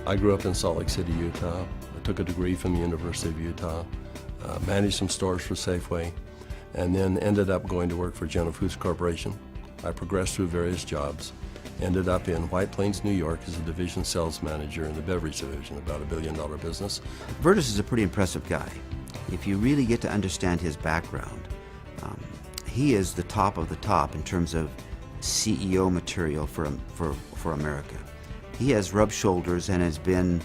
I grew up in Salt Lake City, Utah. I took a degree from the University of Utah, managed some stores for Safeway, and then ended up going to work for General Foods Corporation. I progressed through various jobs, ended up in White Plains, New York as a division sales manager in the beverage division, about $1 billion business. Verdis is a pretty impressive guy. If you really get to understand his background, he is the top of the top in terms of CEO material for America. He has rubbed shoulders and has been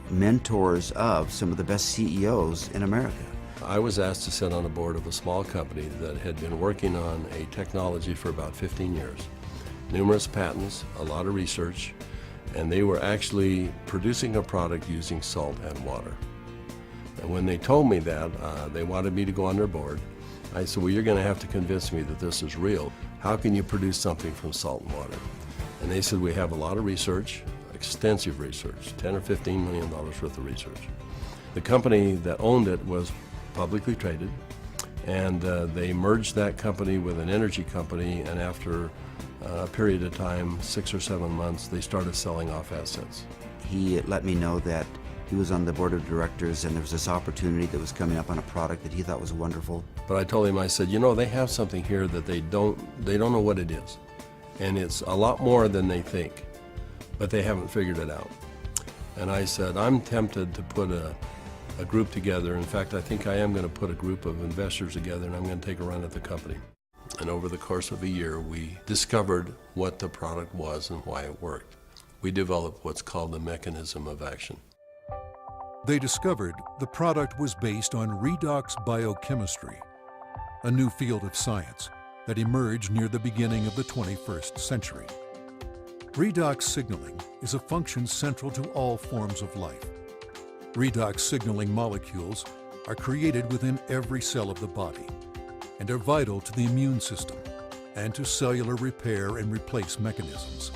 mentors of some of the best CEOs in America. I was asked to sit on the board of a small company that had been working on a technology for about 15 years. Numerous patents, a lot of research, and they were actually producing a product using salt and water. And when they told me that, they wanted me to go on their board. I said, well, you're going to have to convince me that this is real. How can you produce something from salt and water? And they said, we have a lot of research, extensive research, $10 or $15 million worth of research. The company that owned it was publicly traded, and they merged that company with an energy company, and after a period of time, 6 or 7 months, they started selling off assets. He let me know that he was on the board of directors and there was this opportunity that was coming up on a product that he thought was wonderful. But I told him, I said, you know, they have something here that they don't know what it is. And it's a lot more than they think, but they haven't figured it out. And I said, I'm tempted to put a group together. In fact, I think I am going to put a group of investors together, and I'm going to take a run at the company. And over the course of a year, we discovered what the product was and why it worked. We developed what's called the mechanism of action. They discovered the product was based on redox biochemistry, a new field of science that emerged near the beginning of the 21st century. Redox signaling is a function central to all forms of life. Redox signaling molecules are created within every cell of the body and are vital to the immune system and to cellular repair and replace mechanisms.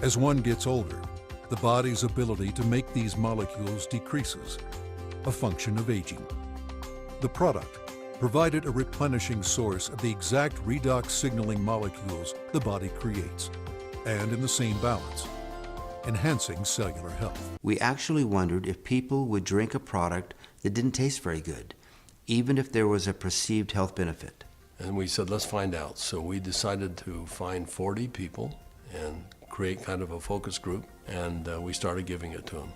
As one gets older, the body's ability to make these molecules decreases, a function of aging. The product provided a replenishing source of the exact redox signaling molecules the body creates, and in the same balance, enhancing cellular health. We actually wondered if people would drink a product that didn't taste very good, even if there was a perceived health benefit. And we said, let's find out. So we decided to find 40 people and create kind of a focus group, and we started giving it to them.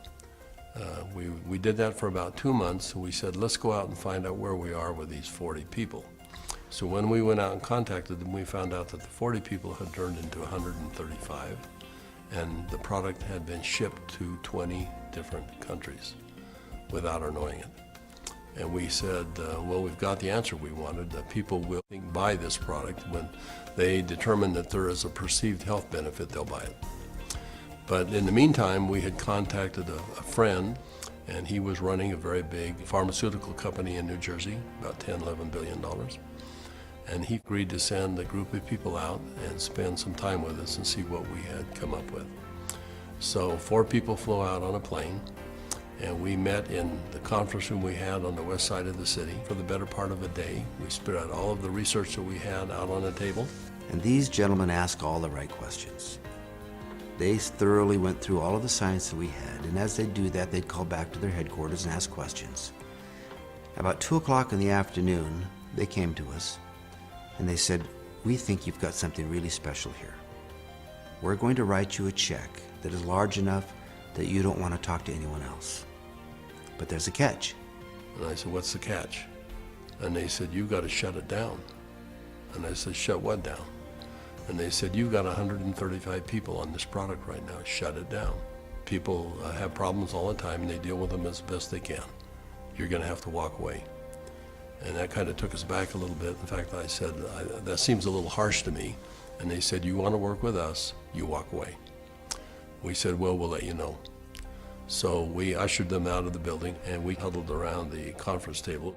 We did that for about 2 months, and we said, let's go out and find out where we are with these 40 people. So when we went out and contacted them, we found out that the 40 people had turned into 135, and the product had been shipped to 20 different countries without our knowing it. And we said, well, we've got the answer we wanted, that people will buy this product. When they determine that there is a perceived health benefit, they'll buy it. But in the meantime, we had contacted a friend, and he was running a very big pharmaceutical company in New Jersey, about $10, $11 billion. And he agreed to send a group of people out and spend some time with us and see what we had come up with. So 4 people flew out on a plane, and we met in the conference room we had on the west side of the city for the better part of a day. We spread out all of the research that we had out on a table. And these gentlemen asked all the right questions. They thoroughly went through all of the science that we had, and as they do that, they'd call back to their headquarters and ask questions. About 2 o'clock in the afternoon, they came to us, and they said, we think you've got something really special here. We're going to write you a check that is large enough that you don't want to talk to anyone else. But there's a catch. And I said, what's the catch? And they said, you've got to shut it down. And I said, shut what down? And they said, you've got 135 people on this product right now, shut it down. People have problems all the time, and they deal with them as best they can. You're going to have to walk away. And that kind of took us back a little bit. In fact, I said, that seems a little harsh to me. And they said, you want to work with us, you walk away. We said, well, we'll let you know. So we ushered them out of the building, and we huddled around the conference table.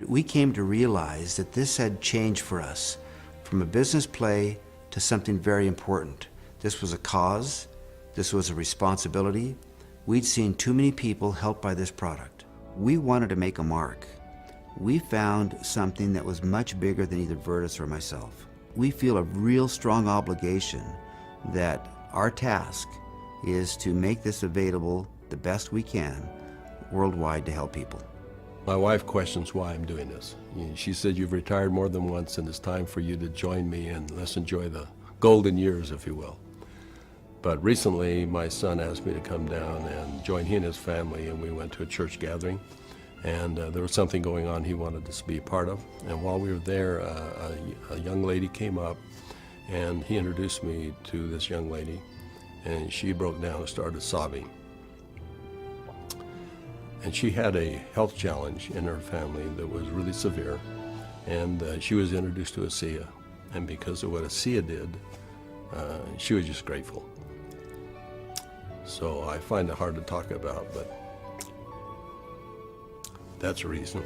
We came to realize that this had changed for us from a business play to something very important. This was a cause, this was a responsibility. We'd seen too many people helped by this product. We wanted to make a mark. We found something that was much bigger than either Verdis or myself. We feel a real strong obligation that our task is to make this available the best we can worldwide to help people. My wife questions why I'm doing this. She said, you've retired more than once and it's time for you to join me and let's enjoy the golden years, if you will. But recently, my son asked me to come down and join he and his family, and we went to a church gathering. And there was something going on he wanted us to be a part of. And while we were there, a young lady came up, and he introduced me to this young lady, and she broke down and started sobbing. And she had a health challenge in her family that was really severe, and she was introduced to ASEA. And because of what ASEA did, she was just grateful. So I find it hard to talk about, but that's a reason.